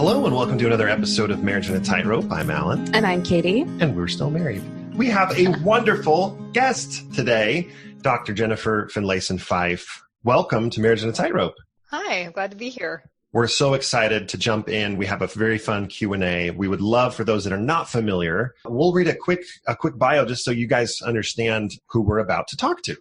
Hello and welcome to another episode of Marriage in a Tightrope. I'm Alan. And I'm Katie. And we're still married. We have a wonderful guest today, Dr. Jennifer Finlayson-Fife. Welcome to Marriage in a Tightrope. Hi, I'm glad to be here. We're so excited to jump in. We have a very fun Q&A. We would love, for those that are not familiar, we'll read a quick bio just so you guys understand who we're about to talk to.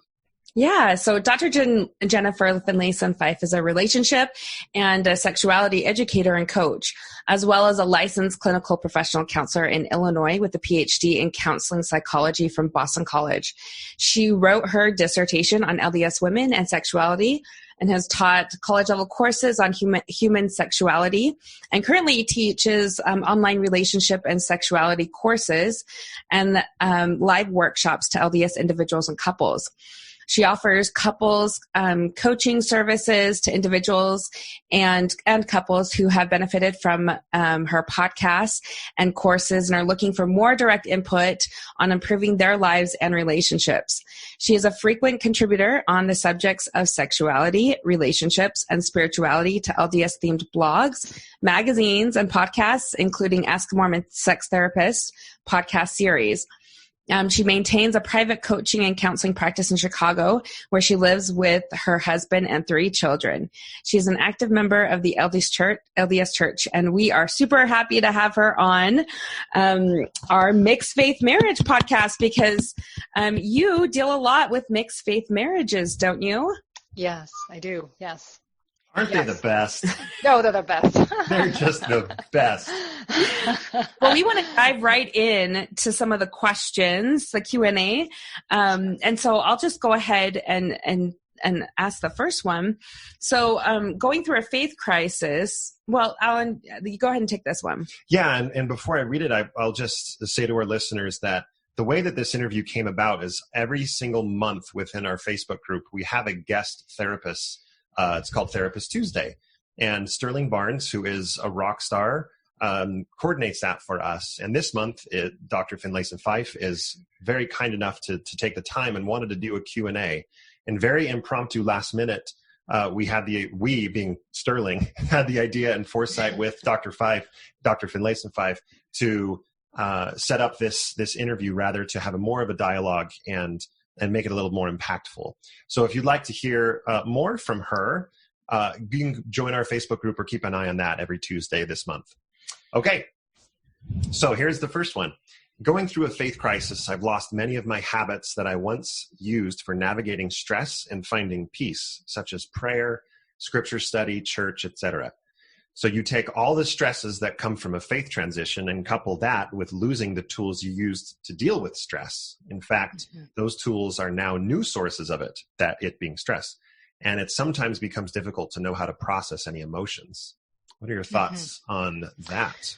Yeah, so Dr. Jennifer Finlayson-Fife is a relationship and a sexuality educator and coach, as well as a licensed clinical professional counselor in Illinois with a PhD in counseling psychology from Boston College. She wrote her dissertation on LDS women and sexuality and has taught college-level courses on human sexuality, and currently teaches online relationship and sexuality courses and live workshops to LDS individuals and couples. She offers couples coaching services to individuals and couples who have benefited from her podcasts and courses and are looking for more direct input on improving their lives and relationships. She is a frequent contributor on the subjects of sexuality, relationships, and spirituality to LDS-themed blogs, magazines, and podcasts, including Ask a Mormon Sex Therapist podcast series. She maintains a private coaching and counseling practice in Chicago, where she lives with her husband and 3 children. She's an active member of the LDS Church, and we are super happy to have her on our Mixed Faith Marriage podcast because you deal a lot with mixed faith marriages, don't you? Yes, I do. Yes. Aren't they the best? No, they're the best. They're just the best. Well, we want to dive right in to some of the questions, the Q&A. And so I'll just go ahead and ask the first one. So going through a faith crisis, well, Alan, you go ahead and take this one. Yeah, and before I read it, I'll just say to our listeners that the way that this interview came about is every single month within our Facebook group, we have a guest therapist. It's called Therapist Tuesday. And Sterling Barnes, who is a rock star, coordinates that for us. And this month, Dr. Finlayson-Fife is very kind enough to take the time and wanted to do a Q&A. And very impromptu last minute, we being Sterling, had the idea and foresight with Dr. Finlayson-Fife to set up this interview, rather to have more of a dialogue and make it a little more impactful. So if you'd like to hear more from her, you can join our Facebook group or keep an eye on that every Tuesday this month. Okay, so here's the first one. Going through a faith crisis, I've lost many of my habits that I once used for navigating stress and finding peace, such as prayer, scripture study, church, etc. So you take all the stresses that come from a faith transition and couple that with losing the tools you used to deal with stress. In fact, those tools are now new sources of it, that it being stress. And it sometimes becomes difficult to know how to process any emotions. What are your thoughts on that?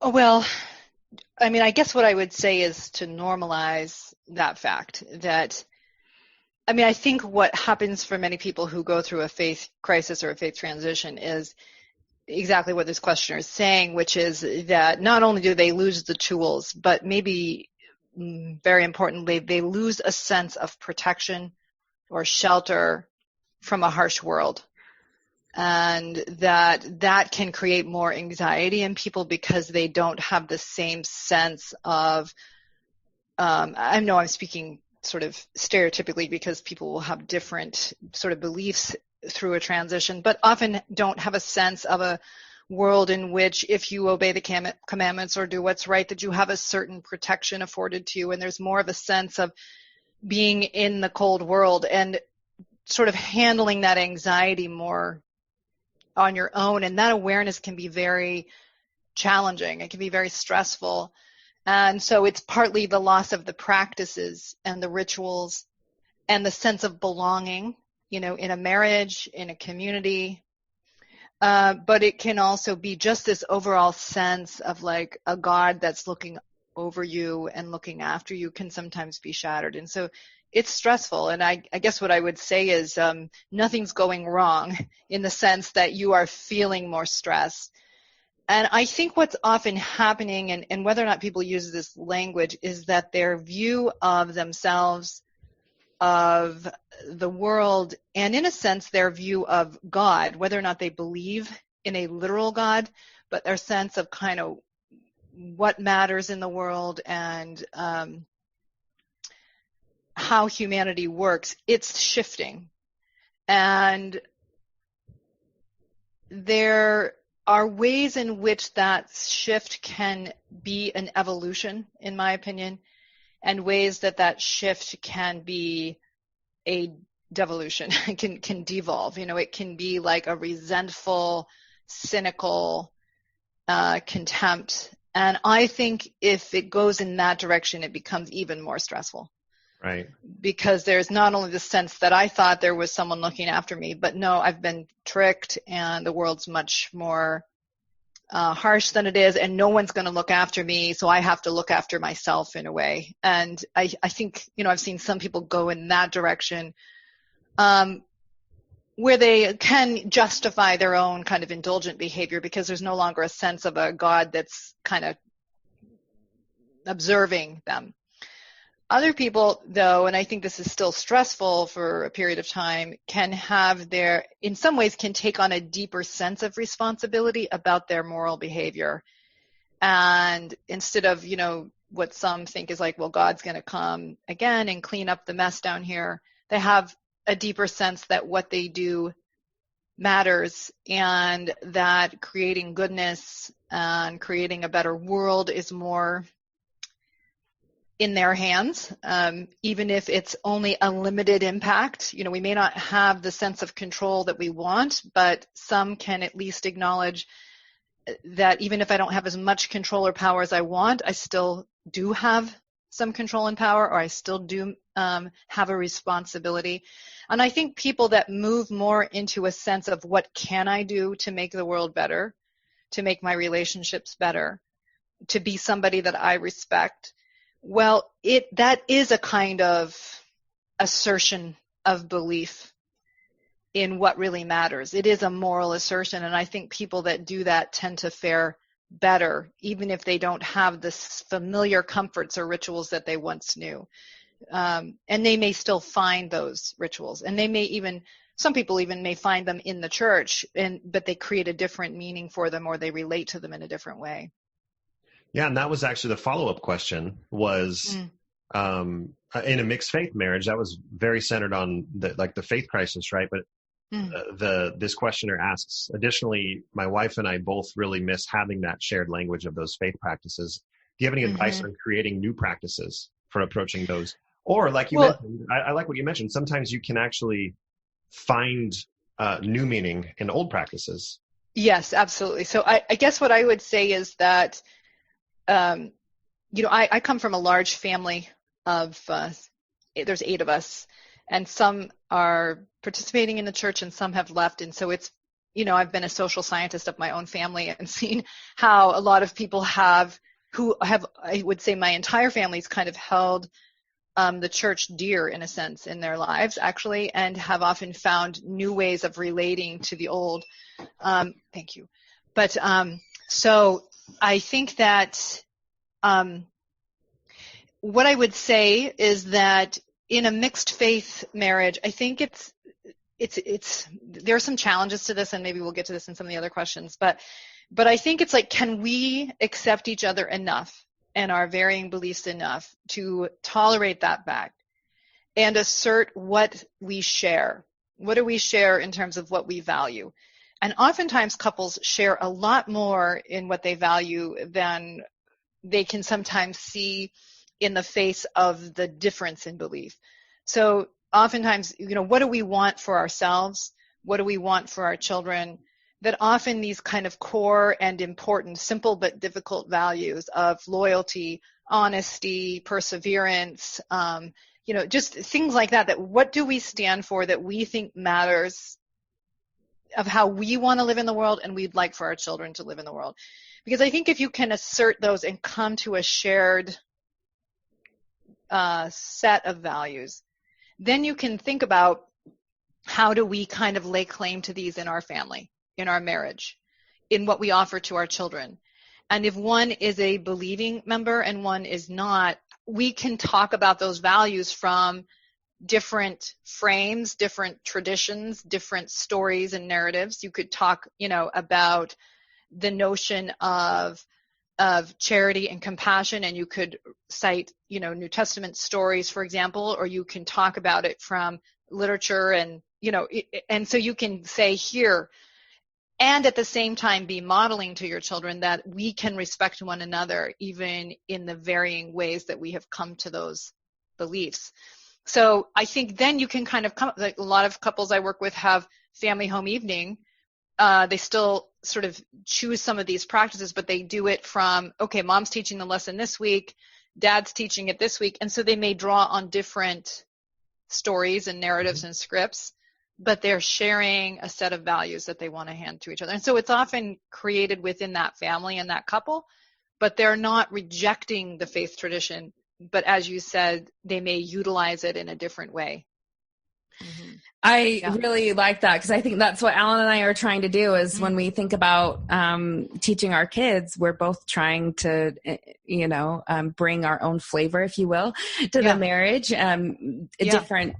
Oh, well, I mean, I guess what I would say is to normalize that fact that, I mean, I think what happens for many people who go through a faith crisis or a faith transition is exactly what this questioner is saying, which is that not only do they lose the tools, but maybe very importantly, they lose a sense of protection or shelter from a harsh world. And that can create more anxiety in people because they don't have the same sense of, I know I'm speaking sort of stereotypically because people will have different sort of beliefs through a transition, but often don't have a sense of a world in which if you obey the commandments or do what's right, that you have a certain protection afforded to you. And there's more of a sense of being in the cold world and sort of handling that anxiety more on your own. And that awareness can be very challenging. It can be very stressful. And so it's partly the loss of the practices and the rituals and the sense of belonging, you know, in a marriage, in a community. But it can also be just this overall sense of like a God that's looking over you and looking after you can sometimes be shattered. And so it's stressful. And I guess what I would say is nothing's going wrong in the sense that you are feeling more stress. And I think what's often happening, and whether or not people use this language, is that their view of themselves, of the world, and in a sense their view of God, whether or not they believe in a literal God, but their sense of kind of what matters in the world and how humanity works, it's shifting. And there are ways in which that shift can be an evolution, in my opinion, and ways that that shift can be a devolution, can devolve. You know, it can be like a resentful, cynical contempt. And I think if it goes in that direction, it becomes even more stressful. Right. Because there's not only the sense that I thought there was someone looking after me, but no, I've been tricked and the world's much more harsh than it is, and no one's going to look after me, so I have to look after myself in a way. And I think, you know, I've seen some people go in that direction where they can justify their own kind of indulgent behavior because there's no longer a sense of a God that's kind of observing them. Other people, though, and I think this is still stressful for a period of time, can have in some ways can take on a deeper sense of responsibility about their moral behavior. And instead of, you know, what some think is like, well, God's going to come again and clean up the mess down here, they have a deeper sense that what they do matters and that creating goodness and creating a better world is more in their hands, even if it's only a limited impact. You know, we may not have the sense of control that we want, but some can at least acknowledge that even if I don't have as much control or power as I want, I still do have some control and power, or I still do have a responsibility. And I think people that move more into a sense of what can I do to make the world better, to make my relationships better, to be somebody that I respect, well, that is a kind of assertion of belief in what really matters. It is a moral assertion, and I think people that do that tend to fare better, even if they don't have the familiar comforts or rituals that they once knew. And they may still find those rituals, and they may even, some people even may find them in the church, but they create a different meaning for them, or they relate to them in a different way. Yeah, and that was actually the follow-up question was, in a mixed faith marriage, that was very centered on the faith crisis, right? But this questioner asks, additionally, my wife and I both really miss having that shared language of those faith practices. Do you have any advice on creating new practices for approaching those? Or like you mentioned, I like what you mentioned, sometimes you can actually find new meaning in old practices. Yes, absolutely. So I guess what I would say is that I come from a large family of, there's 8 of us, and some are participating in the church and some have left. And so it's, I've been a social scientist of my own family and seen how a lot of people I would say my entire family's kind of held the church dear in a sense in their lives actually, and have often found new ways of relating to the old. Thank you. But so I think that what I would say is that in a mixed faith marriage, I think there are some challenges to this, and maybe we'll get to this in some of the other questions, but I think it's like, can we accept each other enough and our varying beliefs enough to tolerate that fact and assert what we share? What do we share in terms of what we value? And oftentimes couples share a lot more in what they value than they can sometimes see in the face of the difference in belief. So oftentimes, what do we want for ourselves? What do we want for our children? That often these kind of core and important, simple but difficult values of loyalty, honesty, perseverance, just things like that what do we stand for that we think matters of how we want to live in the world and we'd like for our children to live in the world. Because I think if you can assert those and come to a shared set of values, then you can think about how do we kind of lay claim to these in our family, in our marriage, in what we offer to our children. And if one is a believing member and one is not, we can talk about those values from different frames, different traditions, different stories and narratives. You could talk, about the notion of charity and compassion, and you could cite, New Testament stories, for example, or you can talk about it from literature and, and so you can say here, and at the same time be modeling to your children that we can respect one another even in the varying ways that we have come to those beliefs. So I think then you can kind of come, like a lot of couples I work with have family home evening. They still sort of choose some of these practices, but they do it from, okay, mom's teaching the lesson this week, dad's teaching it this week. And so they may draw on different stories and narratives and scripts, but they're sharing a set of values that they want to hand to each other. And so it's often created within that family and that couple, but they're not rejecting the faith tradition. But as you said, they may utilize it in a different way. Mm-hmm. I really like that, because I think that's what Alan and I are trying to do is when we think about teaching our kids, we're both trying to, bring our own flavor, if you will, to the marriage,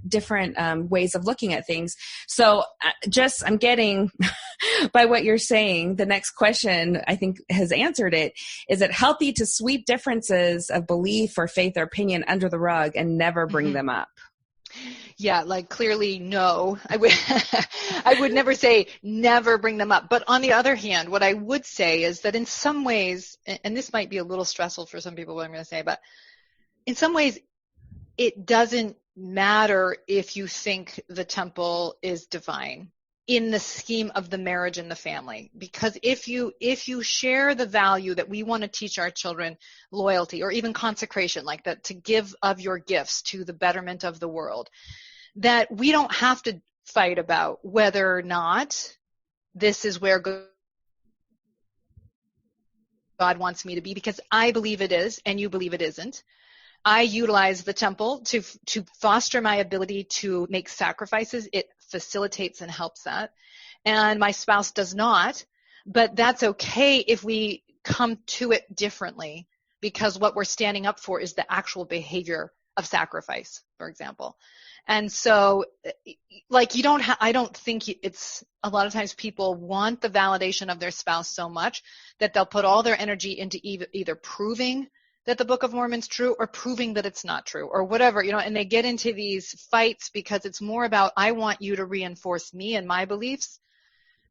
different ways of looking at things. So I'm getting by what you're saying, the next question I think has answered it. Is it healthy to sweep differences of belief or faith or opinion under the rug and never bring them up? Yeah, like clearly no. I would never say never bring them up. But on the other hand, what I would say is that in some ways, and this might be a little stressful for some people, what I'm going to say, but in some ways, it doesn't matter if you think the temple is divine in the scheme of the marriage and the family. Because if you share the value that we want to teach our children, loyalty or even consecration, like that, to give of your gifts to the betterment of the world, that we don't have to fight about whether or not this is where God wants me to be, because I believe it is and you believe it isn't. I utilize the temple to foster my ability to make sacrifices. It facilitates and helps that. And my spouse does not, but that's okay if we come to it differently, because what we're standing up for is the actual behavior of sacrifice, for example. And so, like, I don't think it's, a lot of times people want the validation of their spouse so much that they'll put all their energy into either proving that the Book of Mormon's true or proving that it's not true or whatever, and they get into these fights because it's more about, I want you to reinforce me and my beliefs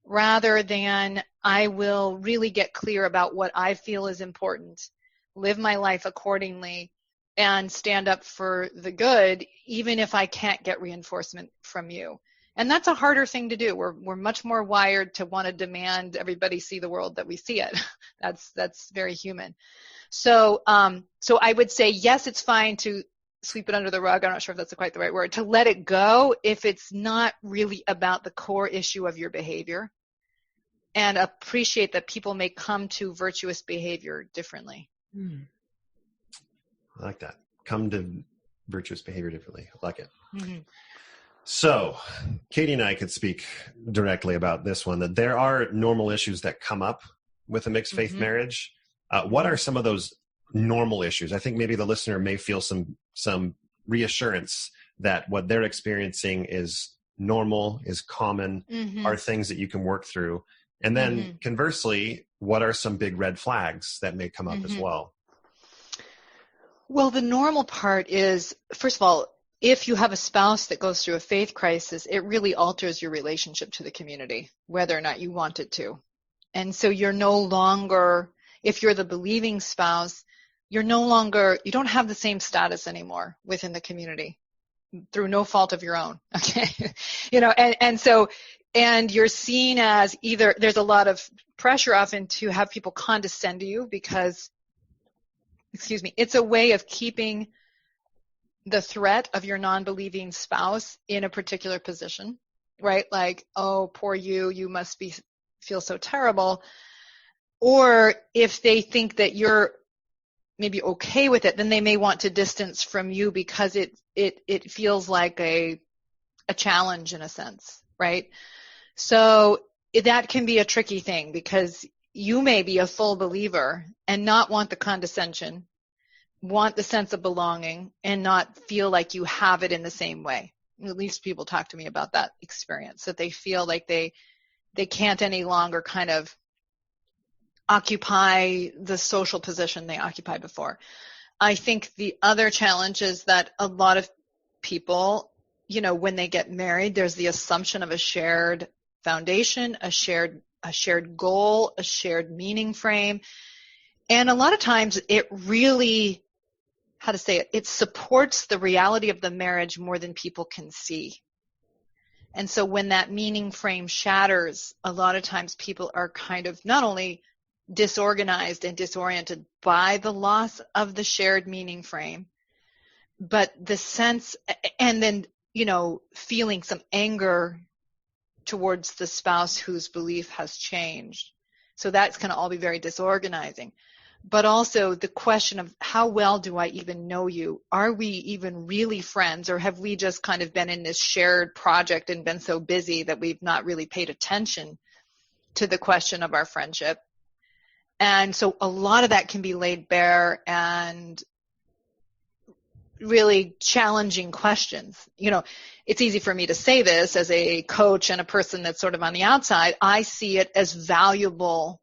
rather than I will really get clear about what I feel is important, live my life accordingly, and stand up for the good, even if I can't get reinforcement from you. And that's a harder thing to do. We're much more wired to want to demand everybody see the world that we see it. That's very human. So I would say, yes, it's fine to sweep it under the rug. I'm not sure if that's quite the right word, to let it go if it's not really about the core issue of your behavior, and appreciate that people may come to virtuous behavior differently. I like that. Come to virtuous behavior differently. I like it. Mm-hmm. So Katie and I could speak directly about this one, that there are normal issues that come up with a mixed faith marriage. What are some of those normal issues? I think maybe the listener may feel some reassurance that what they're experiencing is normal, is common, are things that you can work through. And then conversely, what are some big red flags that may come up as well? Well, the normal part is, first of all, if you have a spouse that goes through a faith crisis, it really alters your relationship to the community, whether or not you want it to. And so you're no longer, if you're the believing spouse, you don't have the same status anymore within the community through no fault of your own. Okay. And you're seen as either, there's a lot of pressure often to have people condescend to you because, it's a way of keeping the threat of your non-believing spouse in a particular position, right? Like, oh, poor you must feel so terrible. Or if they think that you're maybe okay with it, then they may want to distance from you because it feels like a challenge in a sense, right? So that can be a tricky thing because you may be a full believer and not want the condescension, want the sense of belonging and not feel like you have it in the same way. At least people talk to me about that experience, that they feel like they can't any longer kind of occupy the social position they occupied before. I think the other challenge is that a lot of people, when they get married, there's the assumption of a shared foundation, a shared goal, a shared meaning frame. And a lot of times it really, it supports the reality of the marriage more than people can see. And so when that meaning frame shatters, a lot of times people are kind of not only disorganized and disoriented by the loss of the shared meaning frame, but the sense, and then, feeling some anger towards the spouse whose belief has changed. So that's going to all be very disorganizing. But also the question of how well do I even know you? Are we even really friends, or have we just kind of been in this shared project and been so busy that we've not really paid attention to the question of our friendship? And so a lot of that can be laid bare, and really challenging questions. It's easy for me to say this as a coach and a person that's sort of on the outside. I see it as valuable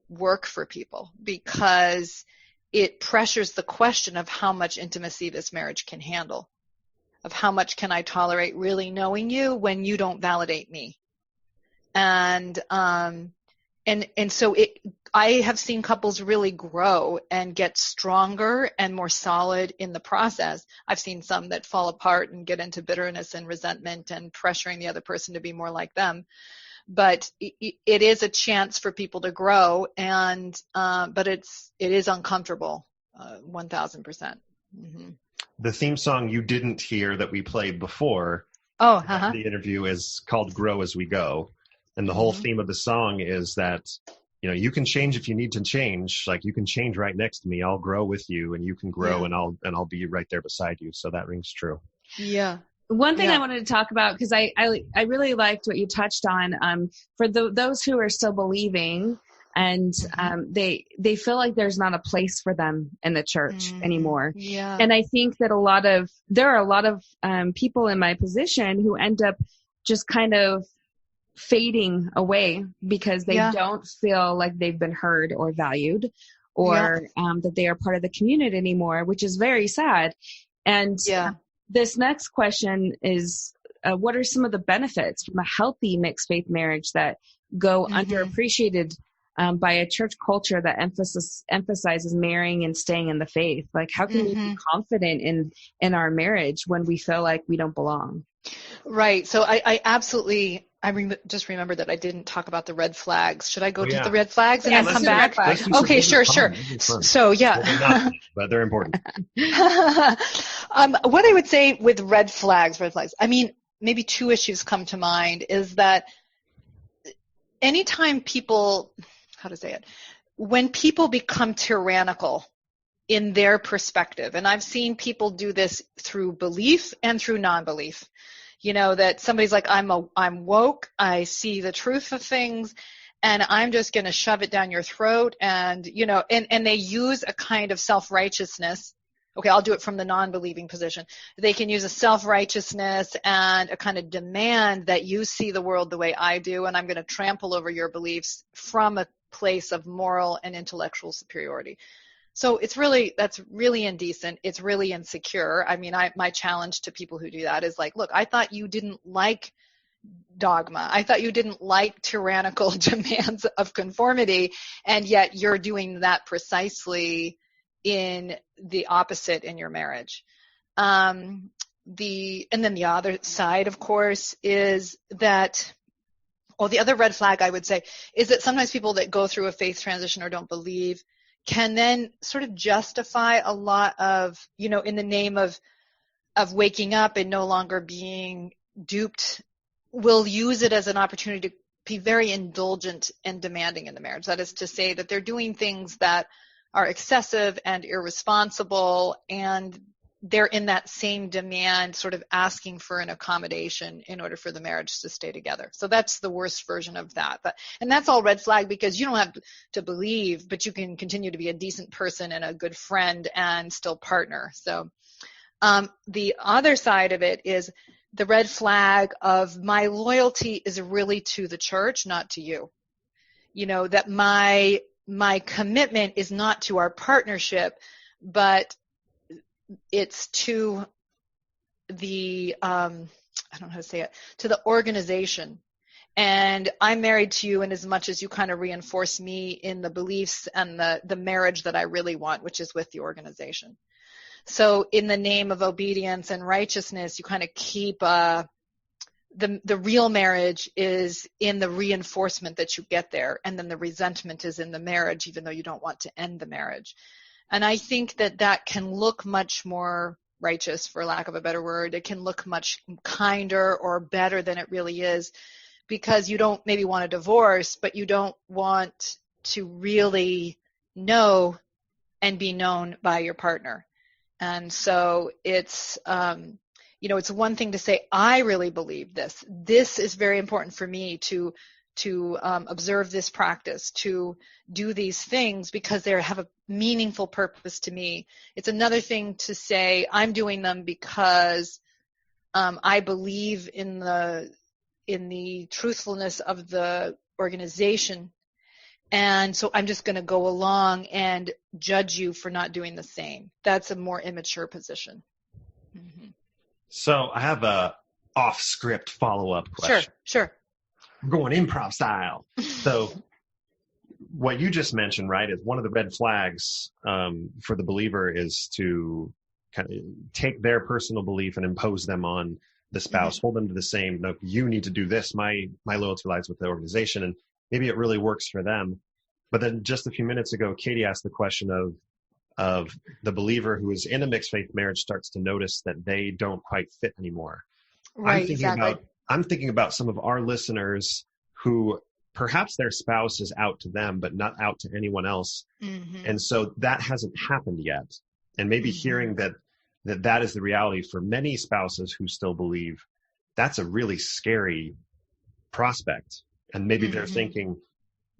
work for people because it pressures the question of how much intimacy this marriage can handle, of how much can I tolerate really knowing you when you don't validate me. And so I have seen couples really grow and get stronger and more solid in the process. I've seen some that fall apart and get into bitterness and resentment and pressuring the other person to be more like them. But it is a chance for people to grow, but it is uncomfortable, 1,000%. Mm-hmm. The theme song you didn't hear that we played before the interview is called "Grow as We Go," and the whole theme of the song is that you can change if you need to change. Like, you can change right next to me. I'll grow with you, and you can grow, and I'll be right there beside you. So that rings true. Yeah. One thing I wanted to talk about, because I really liked what you touched on, for those who are still believing, and they feel like there's not a place for them in the church anymore. Yeah. And I think that there are a lot of people in my position who end up just kind of fading away because they don't feel like they've been heard or valued, or that they are part of the community anymore, which is very sad. And this next question is, what are some of the benefits from a healthy mixed faith marriage that go underappreciated by a church culture that emphasizes marrying and staying in the faith? Like, how can we be confident in our marriage when we feel like we don't belong? Right. So I absolutely, just remember that I didn't talk about the red flags. Should I go to the red flags and then come back? Okay, sure. So not, but they're important. What I would say with red flags, I mean, maybe two issues come to mind is that anytime people, when people become tyrannical in their perspective, and I've seen people do this through belief and through non-belief, that somebody's like, I'm woke, I see the truth of things, and I'm just going to shove it down your throat, and they use a kind of self-righteousness. Okay, I'll do it from the non-believing position. They can use a self-righteousness and a kind of demand that you see the world the way I do, and I'm going to trample over your beliefs from a place of moral and intellectual superiority. So that's really indecent. It's really insecure. I mean, my challenge to people who do that is like, look, I thought you didn't like dogma. I thought you didn't like tyrannical demands of conformity, and yet you're doing that precisely in the opposite in your marriage. And then the other side, of course, is that, the other red flag I would say is that sometimes people that go through a faith transition or don't believe can then sort of justify a lot of, in the name of waking up and no longer being duped, will use it as an opportunity to be very indulgent and demanding in the marriage. That is to say that they're doing things that are excessive and irresponsible, and they're in that same demand, sort of asking for an accommodation in order for the marriage to stay together. So that's the worst version of that. And that's all red flag, because you don't have to believe, but you can continue to be a decent person and a good friend and still partner. So the other side of it is the red flag of my loyalty is really to the church, not to you. That my commitment is not to our partnership, but it's to the I don't know how to say it, to the organization. And I'm married to you in as much as you kind of reinforce me in the beliefs and the marriage that I really want, which is with the organization. So in the name of obedience and righteousness, you kind of keep the real marriage is in the reinforcement that you get there, and then the resentment is in the marriage, even though you don't want to end the marriage. And I think that can look much more righteous, for lack of a better word. It can look much kinder or better than it really is, because you don't maybe want a divorce, but you don't want to really know and be known by your partner. And so it's, it's one thing to say, I really believe this. This is very important for me to observe this practice, to do these things because they have a meaningful purpose to me. It's another thing to say, I'm doing them because I believe in the truthfulness of the organization, and so I'm just going to go along and judge you for not doing the same. That's a more immature position. Mm-hmm. So I have a off-script follow-up question. Sure. We're going improv style. So what you just mentioned, right, is one of the red flags for the believer is to kind of take their personal belief and impose them on the spouse, hold them to the same, no, you need to do this. My loyalty lies with the organization, and maybe it really works for them. But then just a few minutes ago, Katie asked the question of the believer who is in a mixed faith marriage starts to notice that they don't quite fit anymore. Right, exactly. I'm thinking about some of our listeners who perhaps their spouse is out to them, but not out to anyone else. Mm-hmm. And so that hasn't happened yet. And maybe hearing that is the reality for many spouses who still believe, that's a really scary prospect. And maybe they're thinking,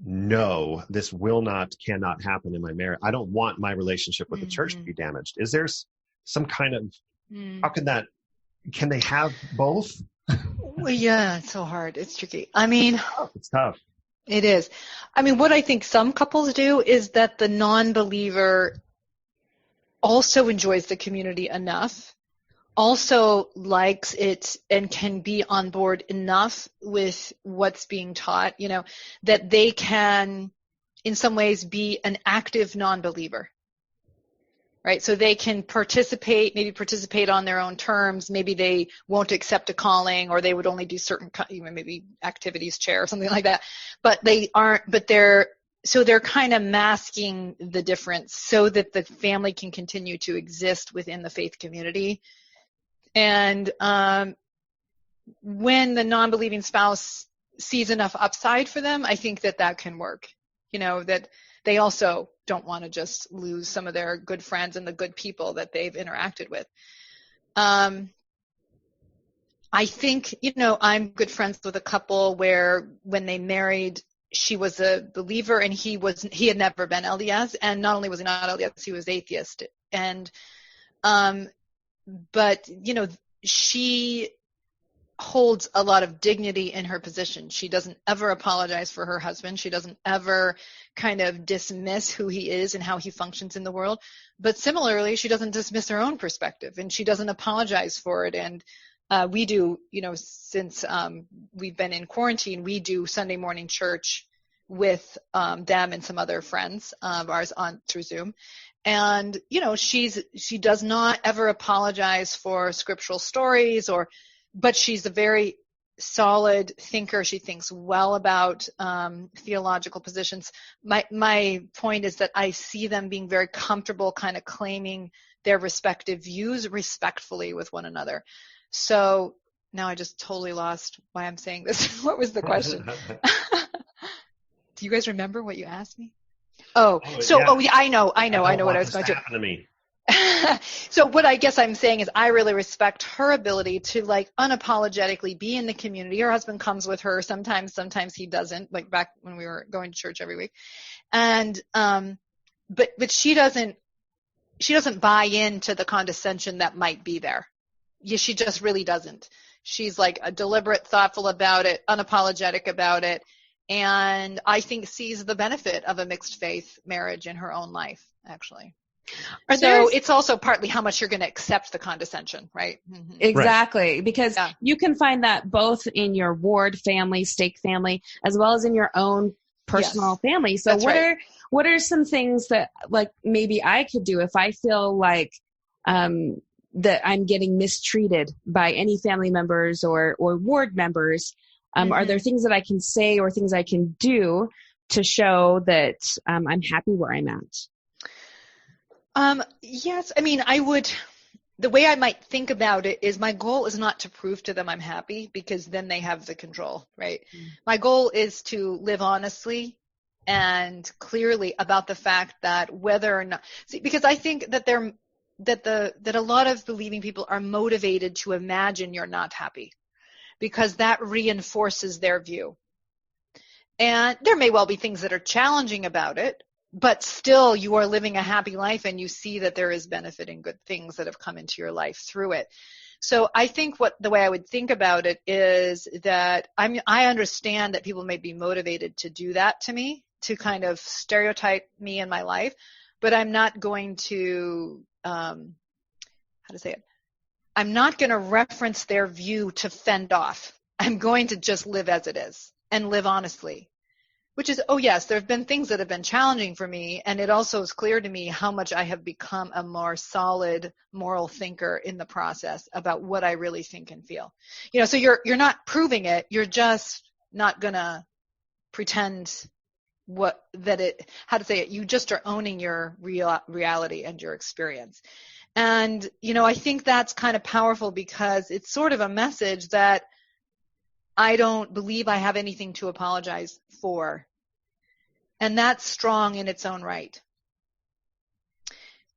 no, this cannot happen in my marriage. I don't want my relationship with the church to be damaged. Is there some kind of, can they have both? Well, yeah, it's so hard. It's tricky. I mean, it's tough. It is. I mean, what I think some couples do is that the non-believer also enjoys the community enough, also likes it and can be on board enough with what's being taught, that they can in some ways be an active non-believer, right? So they can participate on their own terms. Maybe they won't accept a calling, or they would only do certain, maybe activities chair or something like that, but they're kind of masking the difference so that the family can continue to exist within the faith community. And when the non-believing spouse sees enough upside for them, I think that can work. That they also don't want to just lose some of their good friends and the good people that they've interacted with. I think, I'm good friends with a couple where when they married, she was a believer and he had never been LDS, and not only was he not LDS, he was atheist. And but she holds a lot of dignity in her position. She doesn't ever apologize for her husband. She doesn't ever kind of dismiss who he is and how he functions in the world. But similarly, she doesn't dismiss her own perspective, and she doesn't apologize for it. And we do, since we've been in quarantine, we do Sunday morning church with them and some other friends of ours through Zoom. And, she does not ever apologize for scriptural stories, but she's a very solid thinker. She thinks well about theological positions. My point is that I see them being very comfortable kind of claiming their respective views respectfully with one another. So now I just totally lost why I'm saying this. What was the question? Do you guys remember what you asked me? Yeah, I know what I was going to do. To me. So what I guess I'm saying is I really respect her ability to like unapologetically be in the community. Her husband comes with her sometimes he doesn't, like back when we were going to church every week. And but she doesn't buy into the condescension that might be there. Yeah, she just really doesn't. She's like a deliberate, thoughtful about it, unapologetic about it, and I think sees the benefit of a mixed faith marriage in her own life, actually. So it's also partly how much you're going to accept the condescension, right? Mm-hmm. Exactly, right. Because you can find that both in your ward family, stake family, as well as in your own personal family. So what are some things that like maybe I could do if I feel like that I'm getting mistreated by any family members or ward members? Are there things that I can say or things I can do to show that I'm happy where I'm at? Yes. I mean, the way I might think about it is my goal is not to prove to them I'm happy, because then they have the control, right? My goal is to live honestly and clearly about the fact that whether or not, because I think that that a lot of believing people are motivated to imagine you're not happy, because that reinforces their view. And there may well be things that are challenging about it, but still you are living a happy life and you see that there is benefit and good things that have come into your life through it. So I think the way I would think about it is that I understand that people may be motivated to do that to me, to kind of stereotype me in my life, but I'm not going to, I'm not going to reference their view to fend off. I'm going to just live as it is and live honestly, which is, oh yes, there have been things that have been challenging for me, and it also is clear to me how much I have become a more solid moral thinker in the process about what I really think and feel. You know, so you're not proving it, you're just not going to pretend you just are owning your reality and your experience. And, you know, I think that's kind of powerful because it's sort of a message that I don't believe I have anything to apologize for. And that's strong in its own right.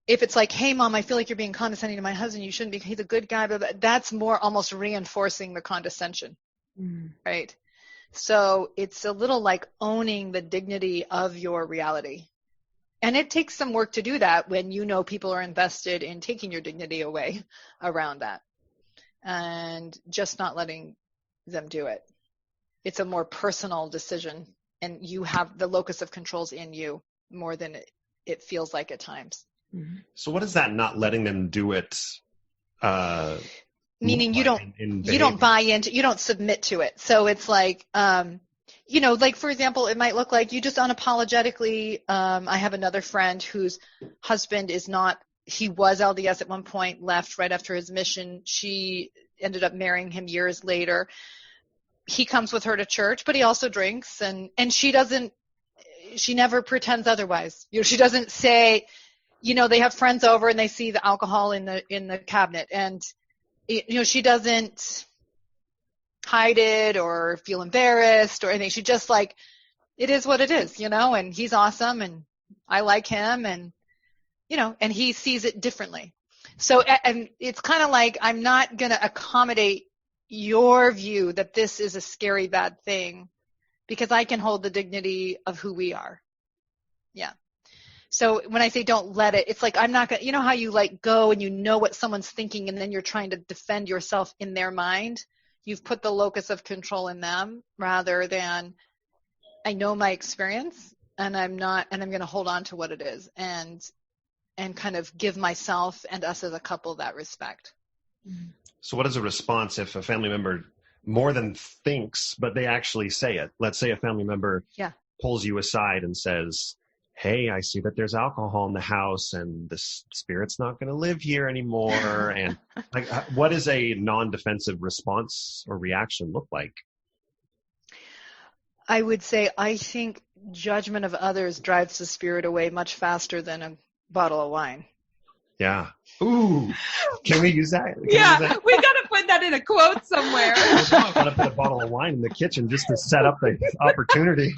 If it's like, hey, Mom, I feel like you're being condescending to my husband, you shouldn't be, he's a good guy, but that's more almost reinforcing the condescension, right? So it's a little like owning the dignity of your reality. And it takes some work to do that when you know people are invested in taking your dignity away around that and just not letting them do it. It's a more personal decision, and you have the locus of controls in you more than it feels like at times. So what is that not letting them do it? Meaning you don't buy into, you don't submit to it. So it's like, you know, like for example, it might look like you just unapologetically, I have another friend whose husband he was LDS at one point, left right after his mission. She ended up marrying him years later. He comes with her to church, but he also drinks, and she never pretends otherwise. You know, she doesn't say, you know, they have friends over and they see the alcohol in the cabinet, and you know, she doesn't hide it or feel embarrassed or anything. She just like, it is what it is, you know, and he's awesome and I like him, and, you know, and he sees it differently. So, and it's kind of like, I'm not going to accommodate your view that this is a scary, bad thing, because I can hold the dignity of who we are. Yeah. So when I say don't let it, it's like I'm not going to, you know how you like go and you know what someone's thinking and then you're trying to defend yourself in their mind? You've put the locus of control in them rather than I know my experience and I'm going to hold on to what it is and kind of give myself and us as a couple that respect. So what is a response if a family member more than thinks, but they actually say it? Let's say a family member pulls you aside and says, hey, I see that there's alcohol in the house and the spirit's not going to live here anymore. And like, what does a non-defensive response or reaction look like? I would say I think judgment of others drives the spirit away much faster than a bottle of wine. Yeah. Ooh. Can we use that? We got to put that in a quote somewhere. I'm going to put a bottle of wine in the kitchen just to set up the opportunity.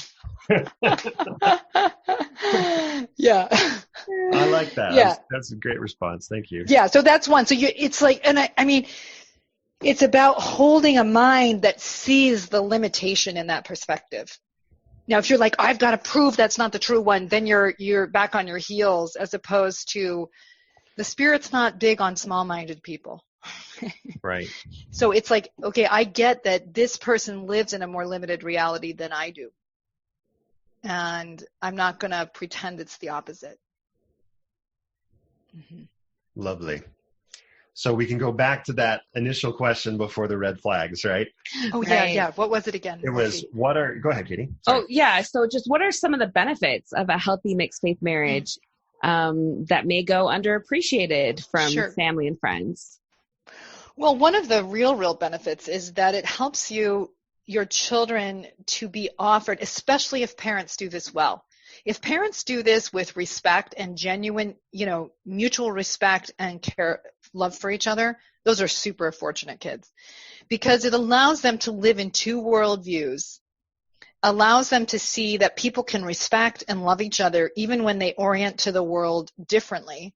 Yeah. I like like that. Yeah. That's a great response. Thank you. Yeah. So that's one. So it's like, and I mean, it's about holding a mind that sees the limitation in that perspective. Now, if you're like, I've got to prove that's not the true one, then you're back on your heels, as opposed to the Spirit's not big on small-minded people. Right. So it's like, okay, I get that this person lives in a more limited reality than I do. And I'm not going to pretend it's the opposite. Mm-hmm. Lovely. So we can go back to that initial question before the red flags, right? Oh, Right. yeah. What was it again? It was, go ahead, Katie. Sorry. Oh, yeah. So just what are some of the benefits of a healthy mixed faith marriage that may go underappreciated from family and friends? Well, one of the real benefits is that it helps your children to be offered, especially if parents do this well. If parents do this with respect and genuine, mutual respect and care, love for each other, those are super fortunate kids, because it allows them to live in two worldviews, allows them to see that people can respect and love each other even when they orient to the world differently,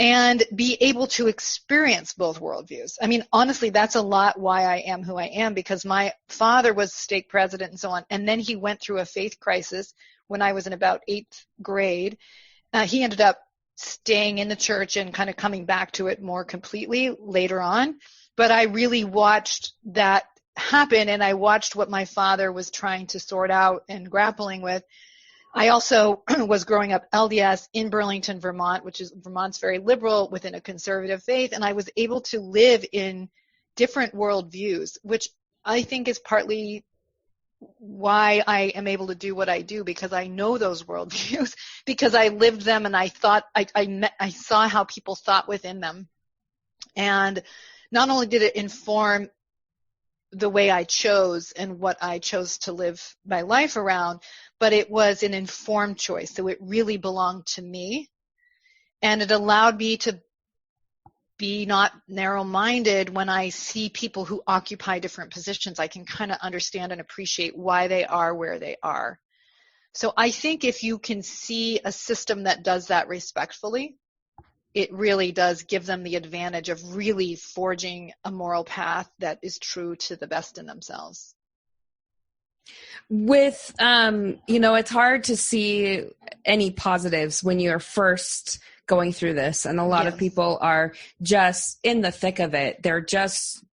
and be able to experience both worldviews. I mean, honestly, that's a lot why I am who I am, because my father was stake president and so on, and then he went through a faith crisis when I was in about 8th grade. He ended up staying in the church and kind of coming back to it more completely later on. But I really watched that happen, and I watched what my father was trying to sort out and grappling with. I also was growing up LDS in Burlington, Vermont, Vermont's very liberal within a conservative faith, and I was able to live in different worldviews, which I think is partly why I am able to do what I do, because I know those worldviews, because I lived them, and I thought I saw how people thought within them. And not only did it inform the way I chose and what I chose to live my life around, but it was an informed choice. So it really belonged to me, and it allowed me to be not narrow-minded. When I see people who occupy different positions, I can kind of understand and appreciate why they are where they are. So I think if you can see a system that does that respectfully, it really does give them the advantage of really forging a moral path that is true to the best in themselves. With, it's hard to see any positives when you're first going through this. And a lot of people are just in the thick of it. They're just,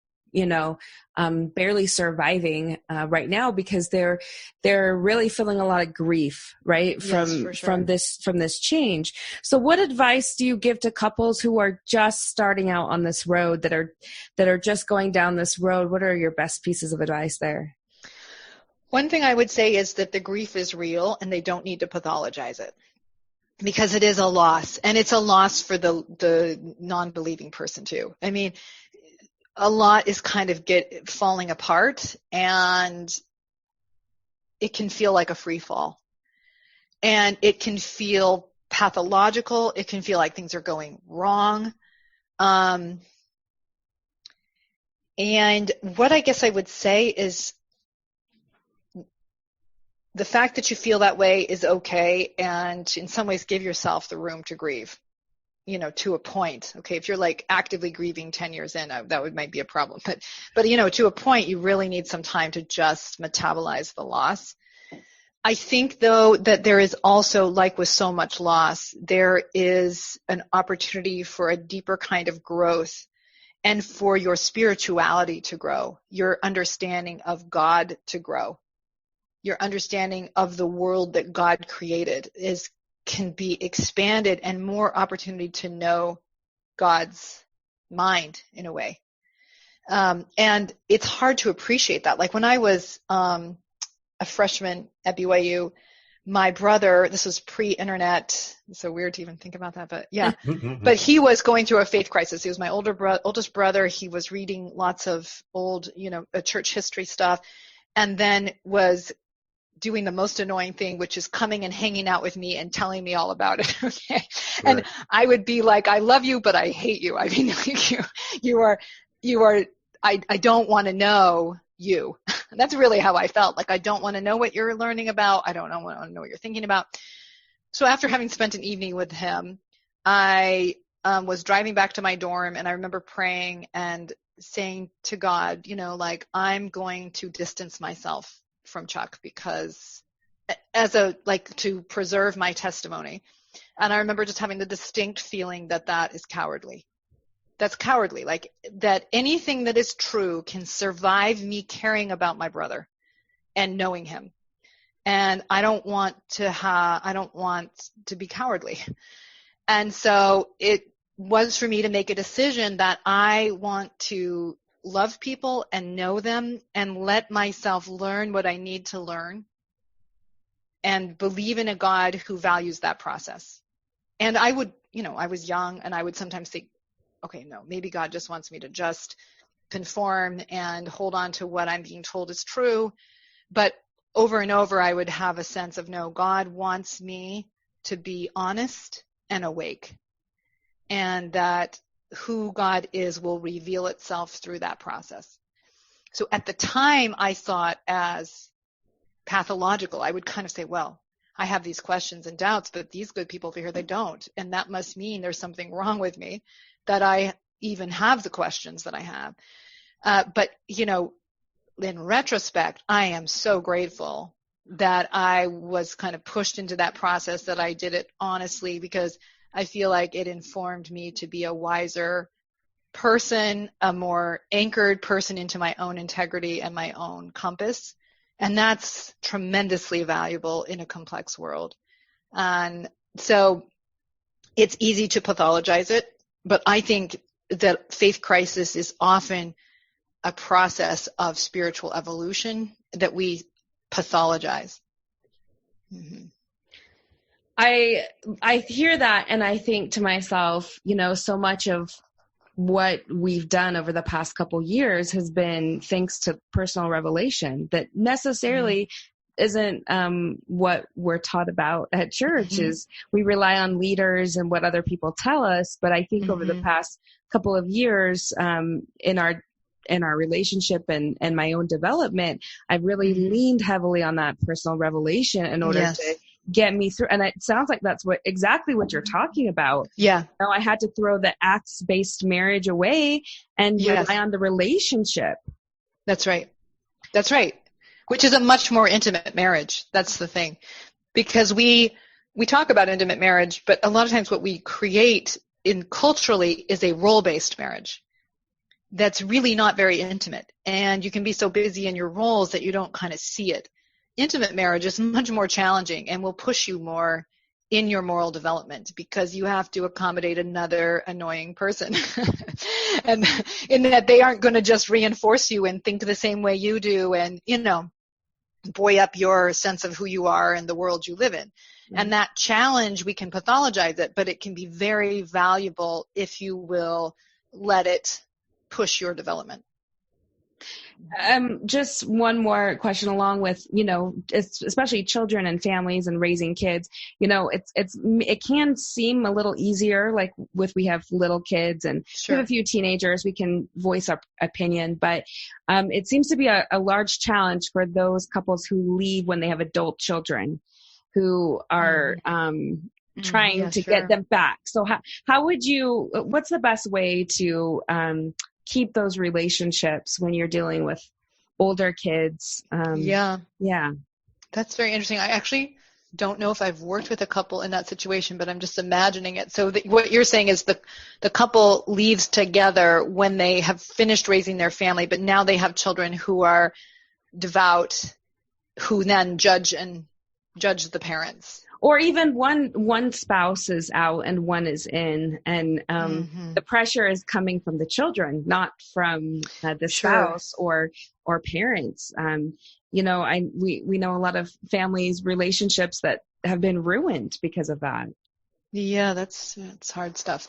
barely surviving right now, because they're really feeling a lot of grief, right? From this change. So what advice do you give to couples who are just starting out on this road, that are just going down this road? What are your best pieces of advice there? One thing I would say is that the grief is real, and they don't need to pathologize it, because it is a loss, and it's a loss for the non-believing person too. I mean, a lot is kind of falling apart, and it can feel like a free fall, and it can feel pathological. It can feel like things are going wrong. And what I guess I would say is, the fact that you feel that way is okay, and in some ways give yourself the room to grieve, to a point. Okay, if you're like actively grieving 10 years in, that might be a problem. But to a point, you really need some time to just metabolize the loss. I think, though, that there is also, like with so much loss, there is an opportunity for a deeper kind of growth, and for your spirituality to grow, your understanding of God to grow. Your understanding of the world that God created can be expanded, and more opportunity to know God's mind in a way. And it's hard to appreciate that. Like when I was a freshman at BYU, my brother, this was pre-internet, it's so weird to even think about that, but yeah, but he was going through a faith crisis. He was my oldest brother. He was reading lots of old, church history stuff, and then was doing the most annoying thing, which is coming and hanging out with me and telling me all about it. Okay. Right. And I would be like, I love you, but I hate you. I mean, I don't want to know you. That's really how I felt. Like, I don't want to know what you're learning about. I don't want to know what you're thinking about. So after having spent an evening with him, I was driving back to my dorm, and I remember praying and saying to God, like, I'm going to distance myself from Chuck because to preserve my testimony. And I remember just having the distinct feeling that is cowardly. That's cowardly. Like, that anything that is true can survive me caring about my brother and knowing him. And I don't want to be cowardly. And so it was for me to make a decision that I want to love people and know them and let myself learn what I need to learn and believe in a God who values that process. And I would, I was young, and I would sometimes think, okay, no, maybe God just wants me to just conform and hold on to what I'm being told is true. But over and over, I would have a sense of, no, God wants me to be honest and awake, and that who God is will reveal itself through that process. So at the time, I thought as pathological. I would kind of say, well, I have these questions and doubts, but these good people over here, they don't. And that must mean there's something wrong with me that I even have the questions that I have. But, in retrospect, I am so grateful that I was kind of pushed into that process, that I did it honestly, because I feel like it informed me to be a wiser person, a more anchored person into my own integrity and my own compass. And that's tremendously valuable in a complex world. And so it's easy to pathologize it, but I think that faith crisis is often a process of spiritual evolution that we pathologize. Mm-hmm. I hear that, and I think to myself, so much of what we've done over the past couple years has been thanks to personal revelation that necessarily isn't what we're taught about at church. Is we rely on leaders and what other people tell us. But I think over the past couple of years, in our relationship and my own development, I've really leaned heavily on that personal revelation in order to get me through. And it sounds like that's exactly what you're talking about. Yeah. I had to throw the acts-based marriage away and rely on the relationship. That's right. That's right. Which is a much more intimate marriage. That's the thing. Because we talk about intimate marriage, but a lot of times what we create culturally is a role-based marriage that's really not very intimate. And you can be so busy in your roles that you don't kind of see it. Intimate marriage is much more challenging and will push you more in your moral development because you have to accommodate another annoying person. And in that they aren't going to just reinforce you and think the same way you do and, buoy up your sense of who you are and the world you live in. And that challenge, we can pathologize it, but it can be very valuable if you will let it push your development. Just one more question along with, especially children and families and raising kids, it can seem a little easier, like we have little kids and we have a few teenagers, we can voice our opinion, but it seems to be a large challenge for those couples who leave when they have adult children who are trying to get them back. So what's the best way to keep those relationships when you're dealing with older kids? Yeah. That's very interesting. I actually don't know if I've worked with a couple in that situation, but I'm just imagining it. So what you're saying is the couple leaves together when they have finished raising their family, but now they have children who are devout, who then judge the parents. Or even one spouse is out and one is in, and the pressure is coming from the children, not from the spouse or parents. We know a lot of families, relationships that have been ruined because of that. Yeah, that's hard stuff.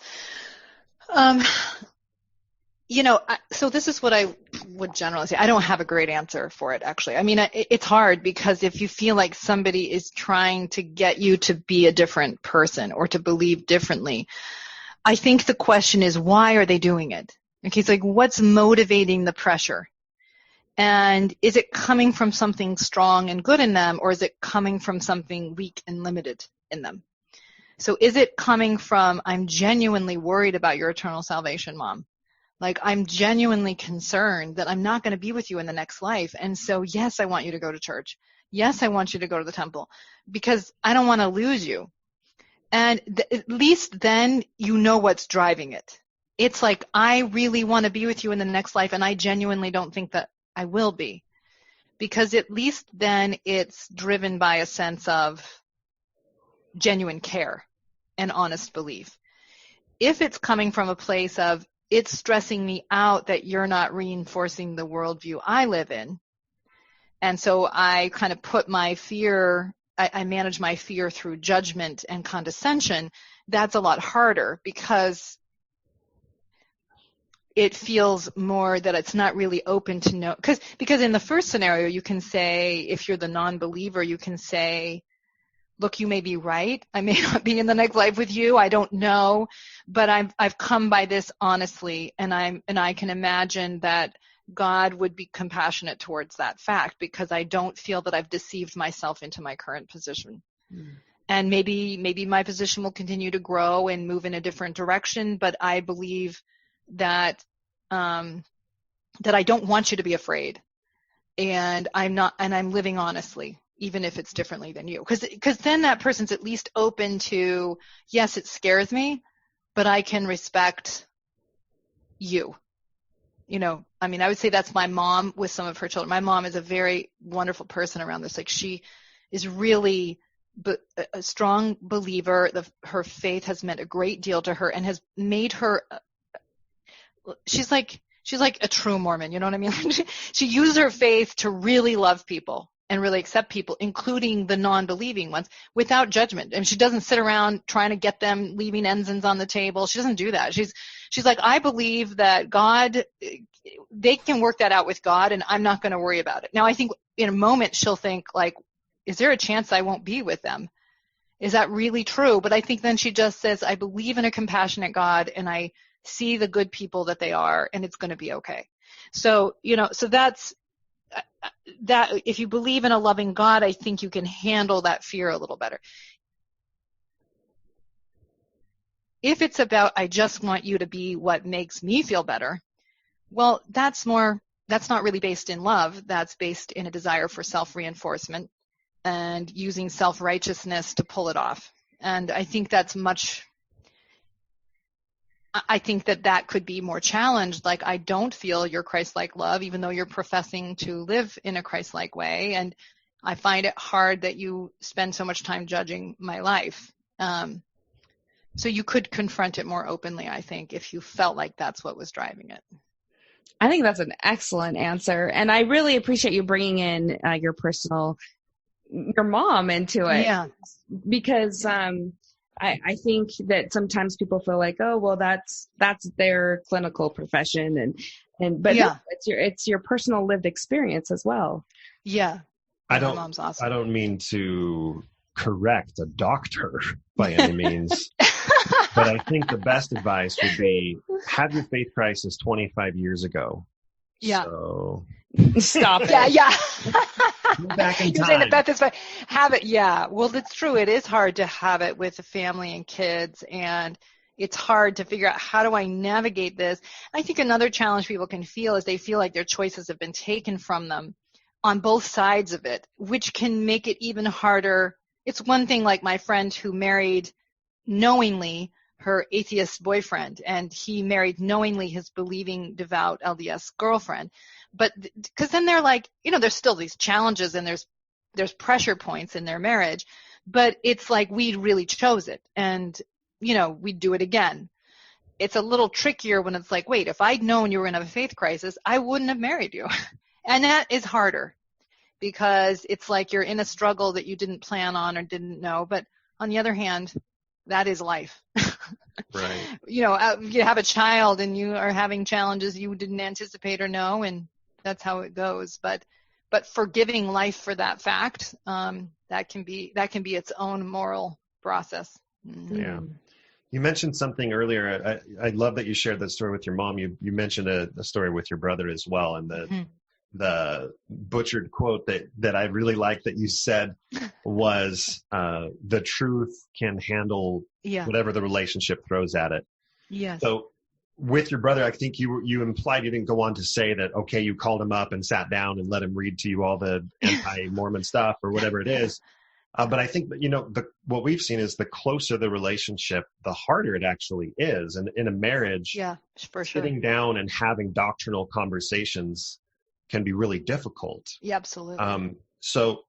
So this is what I would generally say. I don't have a great answer for it, actually. I mean, it's hard because if you feel like somebody is trying to get you to be a different person or to believe differently, I think the question is, why are they doing it? Okay, it's like, what's motivating the pressure? And is it coming from something strong and good in them, or is it coming from something weak and limited in them? So is it coming from, I'm genuinely worried about your eternal salvation, Mom? Like, I'm genuinely concerned that I'm not going to be with you in the next life. And so, yes, I want you to go to church. Yes, I want you to go to the temple because I don't want to lose you. And at least then you know what's driving it. It's like, I really want to be with you in the next life, and I genuinely don't think that I will be. Because at least then it's driven by a sense of genuine care and honest belief. If it's coming from a place of, it's stressing me out that you're not reinforcing the worldview I live in, and so I kind of put my fear, I manage my fear through judgment and condescension, that's a lot harder because it feels more that it's not really open to know. Because in the first scenario, you can say, if you're the non-believer, you can say, look, you may be right. I may not be in the next life with you. I don't know, but I've come by this honestly, and I can imagine that God would be compassionate towards that fact because I don't feel that I've deceived myself into my current position. And maybe my position will continue to grow and move in a different direction, but I believe that that I don't want you to be afraid, and I'm living honestly, even if it's differently than you, because then that person's at least open to, yes, it scares me, but I can respect you. You know, I mean, I would say that's my mom with some of her children. My mom is a very wonderful person around this. Like, she is really a strong believer. Her faith has meant a great deal to her and has made her. She's like a true Mormon. You know what I mean? She used her faith to really love people and really accept people, including the non-believing ones, without judgment. And she doesn't sit around trying to get them, leaving ensigns on the table. She doesn't do that. She's like, I believe that God, they can work that out with God, and I'm not going to worry about it. Now, I think in a moment she'll think, like, is there a chance I won't be with them? Is that really true? But I think then she just says, I believe in a compassionate God, and I see the good people that they are, and it's going to be okay. So, so that's that. If you believe in a loving God, I think you can handle that fear a little better. If it's about, I just want you to be what makes me feel better, well, that's not really based in love. That's based in a desire for self-reinforcement and using self-righteousness to pull it off. And I think I think that could be more challenged. Like, I don't feel your Christ-like love, even though you're professing to live in a Christ-like way. And I find it hard that you spend so much time judging my life. So you could confront it more openly, I think, if you felt like that's what was driving it. I think that's an excellent answer. And I really appreciate you bringing in your mom into it. Yeah. Because I think that sometimes people feel like, oh, well, that's their clinical profession, but yeah, no, it's your personal lived experience as well. Yeah. Mom's awesome. I don't mean to correct a doctor by any means, but I think the best advice would be have your faith crisis 25 years ago. Yeah. So stop it. Yeah. Go back in time. You're saying that Beth is fine. Have it. Yeah. Well, it's true. It is hard to have it with a family and kids, and it's hard to figure out, how do I navigate this? I think another challenge people can feel is they feel like their choices have been taken from them on both sides of it, which can make it even harder. It's one thing, like my friend who married knowingly her atheist boyfriend, and he married knowingly his believing, devout LDS girlfriend. But because then they're like, there's still these challenges and there's pressure points in their marriage, but it's like we really chose it, and we'd do it again. It's a little trickier when it's like, wait, if I'd known you were in a faith crisis, I wouldn't have married you. And that is harder because it's like you're in a struggle that you didn't plan on or didn't know. But on the other hand, that is life. Right. You have a child and you are having challenges you didn't anticipate or know, and that's how it goes. But forgiving life for that fact, that can be its own moral process. Mm-hmm. Yeah. You mentioned something earlier. I love that you shared that story with your mom. You mentioned a story with your brother as well, and the butchered quote that I really like that you said was, the truth can handle whatever the relationship throws at it. Yes. So with your brother, I think you implied, you didn't go on to say that, okay, you called him up and sat down and let him read to you all the anti-Mormon stuff or whatever it is. But I think, what we've seen is the closer the relationship, the harder it actually is. And in a marriage, for sure, sitting down and having doctrinal conversations can be really difficult. Yeah, absolutely. So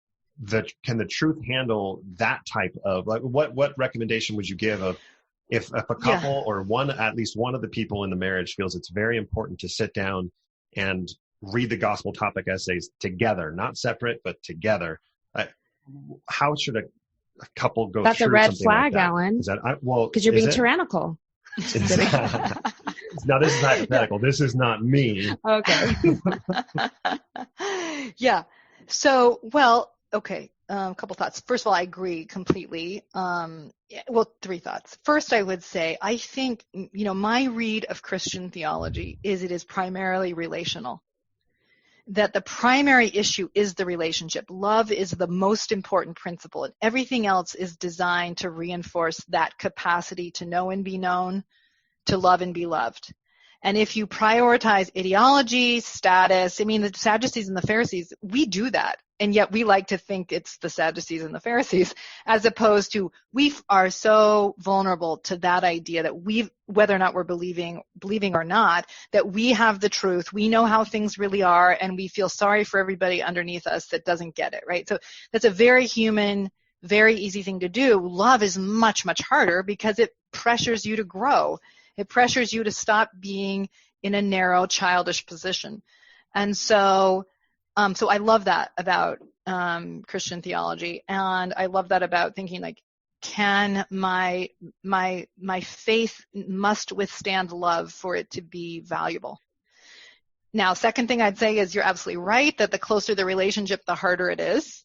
can the truth handle that type of, like, what recommendation would you give of if a couple or at least one of the people in the marriage feels it's very important to sit down and read the gospel topic essays together, not separate, but together? How should a couple go That's through a red something flag, like that? Alan. Is that, because you're being tyrannical. Now, this is hypothetical. This is not me. Okay. Yeah. So, well, okay. A couple thoughts. First of all, I agree completely. Three thoughts. First, I would say, I think, my read of Christian theology is it is primarily relational. That the primary issue is the relationship. Love is the most important principle, and everything else is designed to reinforce that capacity to know and be known, to love and be loved. And if you prioritize ideology, status, the Sadducees and the Pharisees, we do that. And yet we like to think it's the Sadducees and the Pharisees, as opposed to we are so vulnerable to that idea that whether or not we're believing or not, that we have the truth, we know how things really are, and we feel sorry for everybody underneath us that doesn't get it, right? So that's a very human, very easy thing to do. Love is much, much harder because it pressures you to grow. It pressures you to stop being in a narrow, childish position. And so I love that about Christian theology, and I love that about thinking like, can my faith must withstand love for it to be valuable. Now, second thing I'd say is you're absolutely right that the closer the relationship, the harder it is,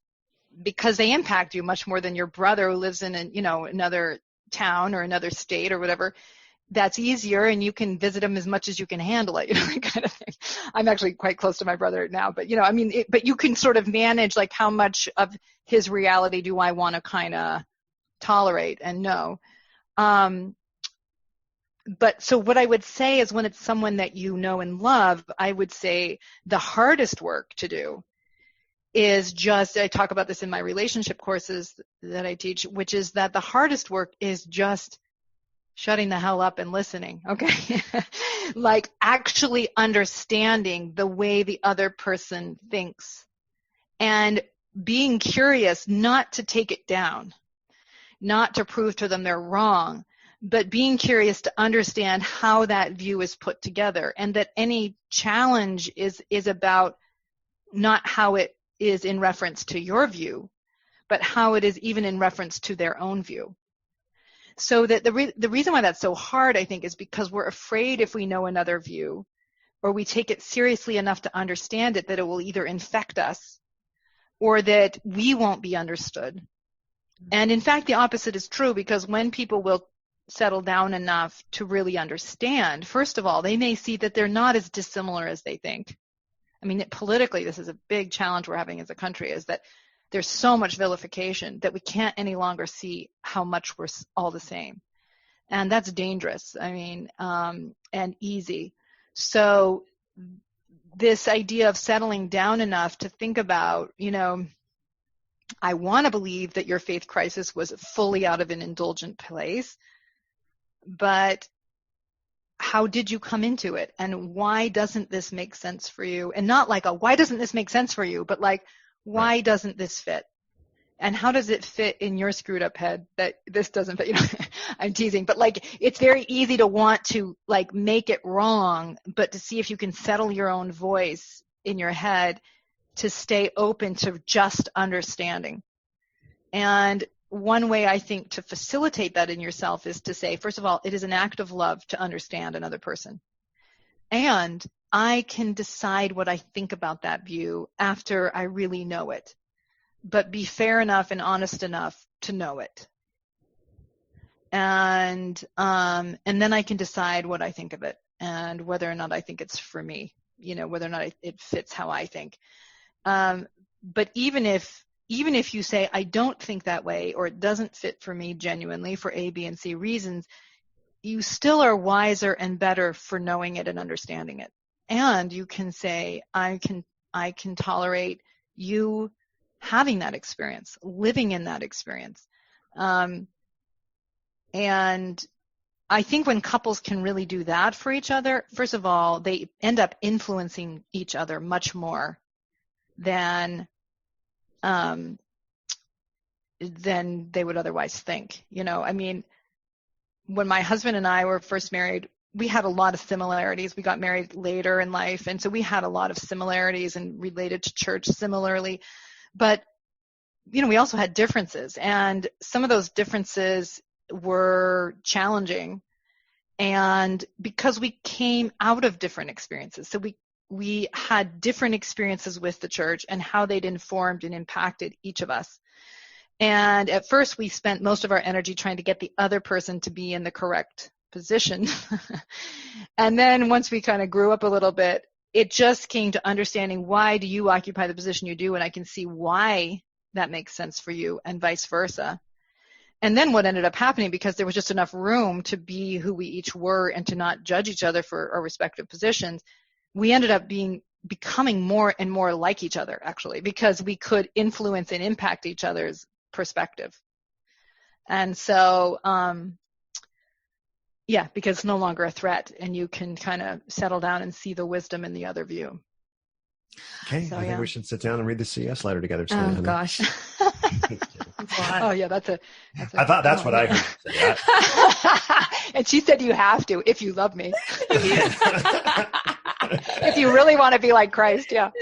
because they impact you much more than your brother who lives in another town or another state or whatever. That's easier, and you can visit him as much as you can handle it, kind of thing. I'm actually quite close to my brother now, but but you can sort of manage like how much of his reality do I want to kind of tolerate and know. But so what I would say is when it's someone that you know and love, I would say the hardest work to do is I talk about this in my relationship courses that I teach, which is that the hardest work is just shutting the hell up and listening, okay? Like actually understanding the way the other person thinks and being curious, not to take it down, not to prove to them they're wrong, but being curious to understand how that view is put together, and that any challenge is about not how it is in reference to your view, but how it is even in reference to their own view. So that the reason why that's so hard, I think, is because we're afraid if we know another view or we take it seriously enough to understand it, that it will either infect us or that we won't be understood. And in fact, the opposite is true, because when people will settle down enough to really understand, first of all, they may see that they're not as dissimilar as they think. Politically, this is a big challenge we're having as a country, is that there's so much vilification that we can't any longer see how much we're all the same. And that's dangerous, and easy. So this idea of settling down enough to think about, I want to believe that your faith crisis was fully out of an indulgent place, but how did you come into it? And why doesn't this make sense for you? And not like why doesn't this make sense for you, but like, why doesn't this fit? And how does it fit in your screwed up head that this doesn't fit? I'm teasing, but like, it's very easy to want to like make it wrong, but to see if you can settle your own voice in your head to stay open to just understanding. And one way I think to facilitate that in yourself is to say, first of all, it is an act of love to understand another person. And I can decide what I think about that view after I really know it, but be fair enough and honest enough to know it. And then I can decide what I think of it and whether or not I think it's for me, whether or not it fits how I think. But even if you say, I don't think that way, or it doesn't fit for me genuinely for A, B, and C reasons, you still are wiser and better for knowing it and understanding it. And you can say, I can tolerate you having that experience, living in that experience. And I think when couples can really do that for each other, first of all, they end up influencing each other much more than they would otherwise think. When my husband and I were first married, we had a lot of similarities. We got married later in life, and so we had a lot of similarities and related to church similarly. But, we also had differences, and some of those differences were challenging, and because we came out of different experiences. So we had different experiences with the church and how they'd informed and impacted each of us. And at first, we spent most of our energy trying to get the other person to be in the correct position. And then once we kind of grew up a little bit, it just came to understanding, why do you occupy the position you do? And I can see why that makes sense for you, and vice versa. And then what ended up happening, because there was just enough room to be who we each were and to not judge each other for our respective positions, we ended up becoming more and more like each other, actually, because we could influence and impact each other's perspective. And so, because it's no longer a threat, and you can kind of settle down and see the wisdom in the other view. Okay, so, I think we should sit down and read the CS letter together. Oh, gosh. Oh, yeah, that's a I thought that's what I heard you say that. And she said you have to, if you love me. If you really want to be like Christ, yeah.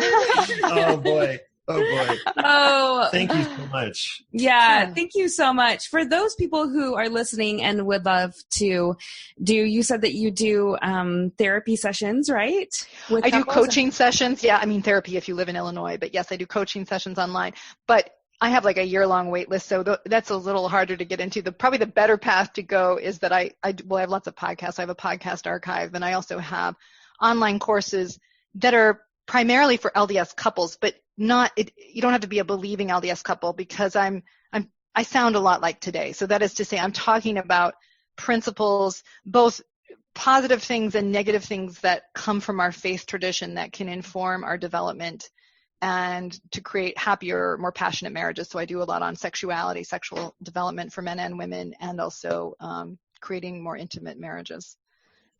Oh, boy. Oh, thank you so much. Yeah, thank you so much. For those people who are listening and would love to you said that you do therapy sessions, right? I do coaching sessions. Yeah, therapy if you live in Illinois, but yes, I do coaching sessions online. But I have like a year-long wait list, so that's a little harder to get into. Probably the better path to go is that I have lots of podcasts. I have a podcast archive, and I also have online courses that are primarily for LDS couples, but you don't have to be a believing LDS couple, because I sound a lot like today. So that is to say, I'm talking about principles, both positive things and negative things that come from our faith tradition that can inform our development and to create happier, more passionate marriages. So I do a lot on sexuality, sexual development for men and women, and also creating more intimate marriars.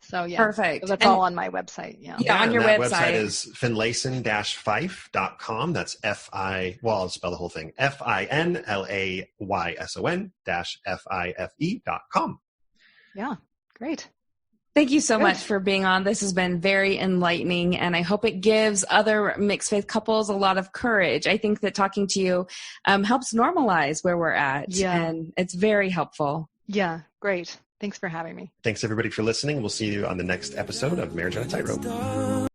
So yeah, perfect. So that's all on my website. Yeah, on your website. Website is finlayson-fife.com. That's I'll spell the whole thing. FINLAYSON-FIFE.com. Yeah, great. Thank you so much for being on. This has been very enlightening, and I hope it gives other mixed faith couples a lot of courage. I think that talking to you helps normalize where we're at, and it's very helpful. Yeah, great. Thanks for having me. Thanks, everybody, for listening. We'll see you on the next episode of Marriage on a Tightrope.